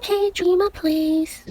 Hey Dreamer, please.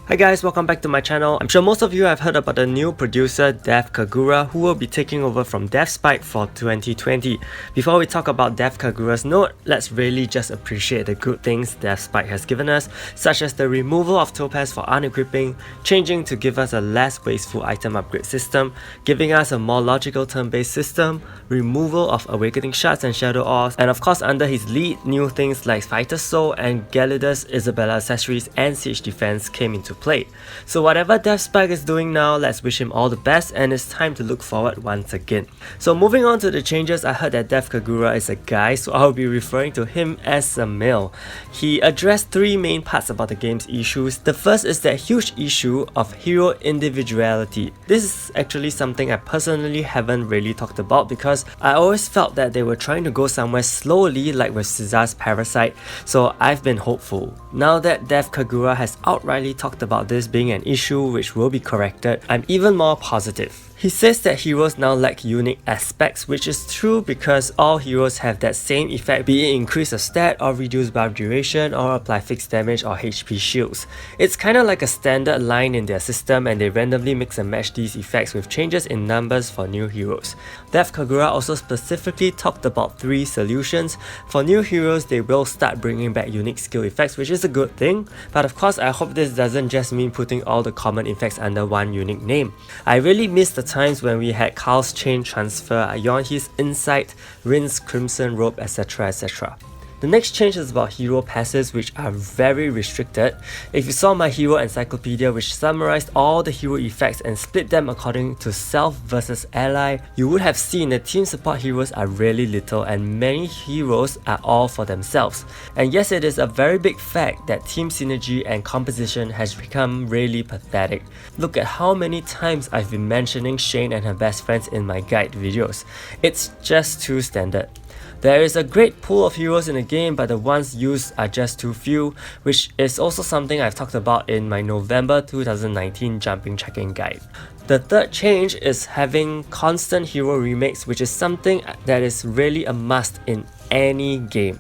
Hi guys, welcome back to my channel. I'm sure most of you have heard about the new producer Dev Kagura, who will be taking over from DevSpike for 2020. Before we talk about Dev Kagura's note, let's really just appreciate the good things DevSpike has given us, such as the removal of topaz for unequipping, changing to give us a less wasteful item upgrade system, giving us a more logical turn-based system, removal of awakening shards and shadow ores, and of course under his lead, new things like Fighter Soul and Gelidas Isabella accessories and siege defense came into play. So whatever DevSpike is doing now, let's wish him all the best, and it's time to look forward once again. So moving on to the changes, I heard that Dev Kagura is a guy, so I'll be referring to him as a male. He addressed three main parts about the game's issues. The first is that huge issue of hero individuality. This is actually something I personally haven't really talked about because I always felt that they were trying to go somewhere slowly like with Caesar's Parasite, so I've been hopeful. Now that Dev Kagura has outrightly talked about this being an issue which will be corrected, I'm even more positive. He says that heroes now lack unique aspects, which is true because all heroes have that same effect, be it increase a stat or reduce buff duration or apply fixed damage or HP shields. It's kinda like a standard line in their system, and they randomly mix and match these effects with changes in numbers for new heroes. Dev Kagura also specifically talked about three solutions. For new heroes, they will start bringing back unique skill effects, which is a good thing, but of course I hope this doesn't just mean putting all the common effects under one unique name. I really miss the times when we had Carl's Chain Transfer, Yonhi's Insight, Rin's Crimson Robe, etc. etc. The next change is about hero passes, which are very restricted. If you saw my hero encyclopedia, which summarized all the hero effects and split them according to self versus ally, you would have seen that team support heroes are really little and many heroes are all for themselves. And yes, it is a very big fact that team synergy and composition has become really pathetic. Look at how many times I've been mentioning Shane and her best friends in my guide videos. It's just too standard. There is a great pool of heroes in the game, but the ones used are just too few, which is also something I've talked about in my November 2019 jumping check-in guide. The third change is having constant hero remakes, which is something that is really a must in any game.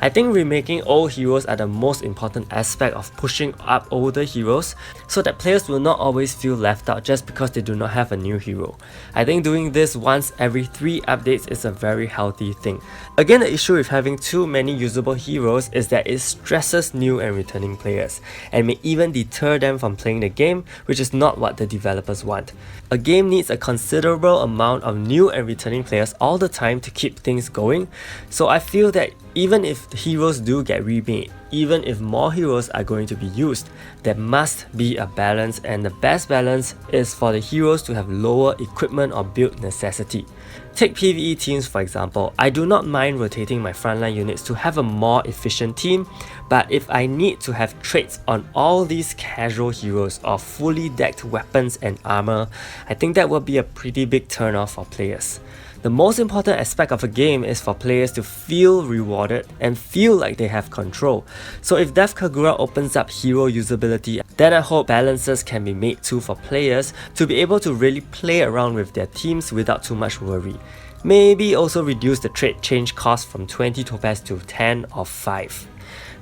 I think remaking old heroes are the most important aspect of pushing up older heroes, so that players will not always feel left out just because they do not have a new hero. I think doing this once every 3 updates is a very healthy thing. Again, the issue with having too many usable heroes is that it stresses new and returning players, and may even deter them from playing the game, which is not what the developers want. A game needs a considerable amount of new and returning players all the time to keep things going, so I feel that even if the heroes do get remade, even if more heroes are going to be used, there must be a balance, and the best balance is for the heroes to have lower equipment or build necessity. Take PvE teams for example. I do not mind rotating my frontline units to have a more efficient team, but if I need to have traits on all these casual heroes or fully decked weapons and armor, I think that will be a pretty big turnoff for players. The most important aspect of a game is for players to feel rewarded and feel like they have control. So if Dev Kagura opens up hero usability, then I hope balances can be made too for players to be able to really play around with their teams without too much worry. Maybe also reduce the trait change cost from 20 topaz to 10 or 5.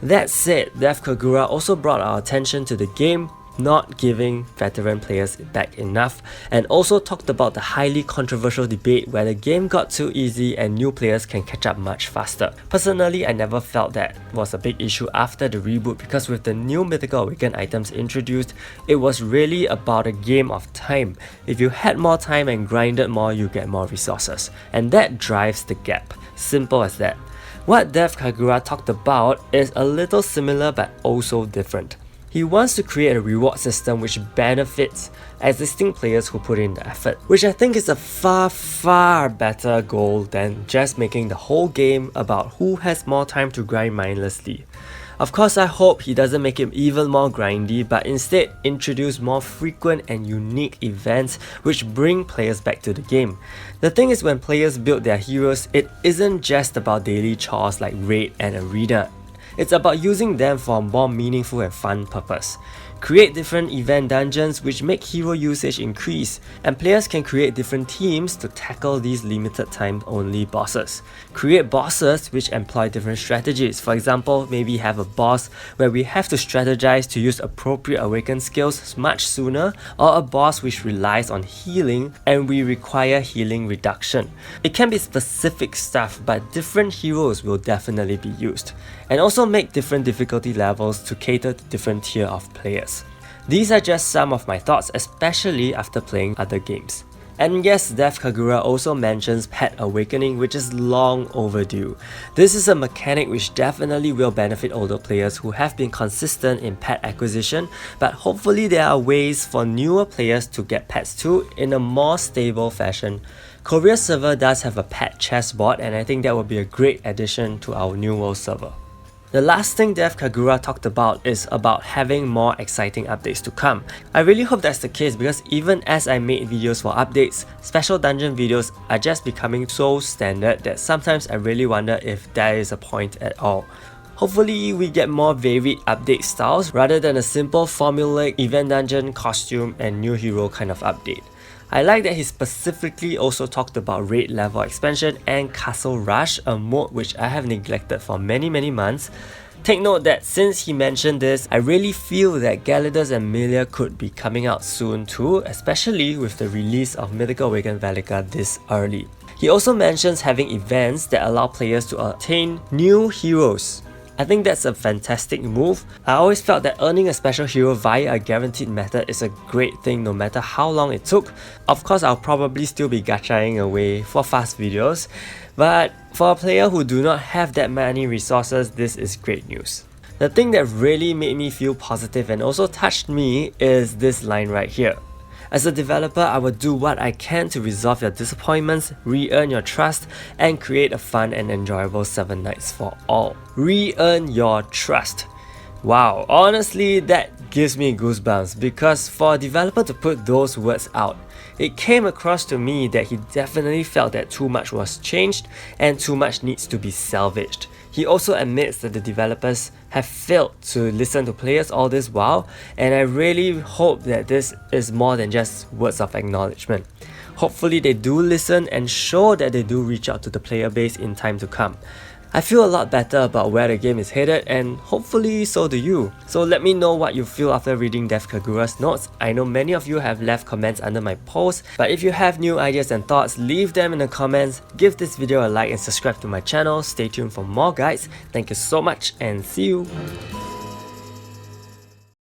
That said, Dev Kagura also brought our attention to the game not giving veteran players back enough, and also talked about the highly controversial debate where the game got too easy and new players can catch up much faster. Personally, I never felt that was a big issue after the reboot, because with the new Mythical Awaken items introduced, it was really about a game of time. If you had more time and grinded more, you get more resources, and that drives the gap. Simple as that. What Dev Kagura talked about is a little similar but also different. He wants to create a reward system which benefits existing players who put in the effort, which I think is a far better goal than just making the whole game about who has more time to grind mindlessly. Of course, I hope he doesn't make it even more grindy, but instead introduce more frequent and unique events which bring players back to the game. The thing is, when players build their heroes, it isn't just about daily chores like raid and arena. It's about using them for a more meaningful and fun purpose. create different event dungeons which make hero usage increase, and players can create different teams to tackle these limited time only bosses. Create bosses which employ different strategies. For example, maybe have a boss where we have to strategize to use appropriate awaken skills much sooner, or a boss which relies on healing and we require healing reduction. It can be specific stuff, but different heroes will definitely be used, and also make different difficulty levels to cater to different tier of players. These are just some of my thoughts, especially after playing other games. And yes, Dev Kagura also mentions Pet Awakening, which is long overdue. This is a mechanic which definitely will benefit older players who have been consistent in pet acquisition, but hopefully there are ways for newer players to get pets too in a more stable fashion. Korea server does have a pet chessboard, and I think that would be a great addition to our New World server. The last thing Dev Kagura talked about is about having more exciting updates to come. I really hope that's the case, because even as I made videos for updates, special dungeon videos are just becoming so standard that sometimes I really wonder if there is a point at all. Hopefully we get more varied update styles rather than a simple formulaic event dungeon, costume and new hero kind of update. I like that he specifically also talked about raid level expansion and Castle Rush, a mode which I have neglected for many months. Take note that since he mentioned this, I really feel that Gyarados and Milia could be coming out soon too, especially with the release of Mythical Awakened Valika this early. He also mentions having events that allow players to attain new heroes. I think that's a fantastic move. I always felt that earning a special hero via a guaranteed method is a great thing no matter how long it took. Of course, I'll probably still be gachaing away for fast videos, but for a player who do not have that many resources, this is great news. The thing that really made me feel positive and also touched me is this line right here. As a developer, I will do what I can to resolve your disappointments, re-earn your trust, and create a fun and enjoyable 7 nights for all. Re-earn your trust. Wow, honestly, that gives me goosebumps, because for a developer to put those words out, it came across to me that he definitely felt that too much was changed and too much needs to be salvaged. He also admits that the developers have failed to listen to players all this while, and I really hope that this is more than just words of acknowledgement. Hopefully they do listen and show that they do reach out to the player base in time to come. I feel a lot better about where the game is headed, and hopefully so do you. So let me know what you feel after reading Dev Kagura's notes. I know many of you have left comments under my post, but if you have new ideas and thoughts, leave them in the comments. Give this video a like and subscribe to my channel. Stay tuned for more guides. Thank you so much and see you!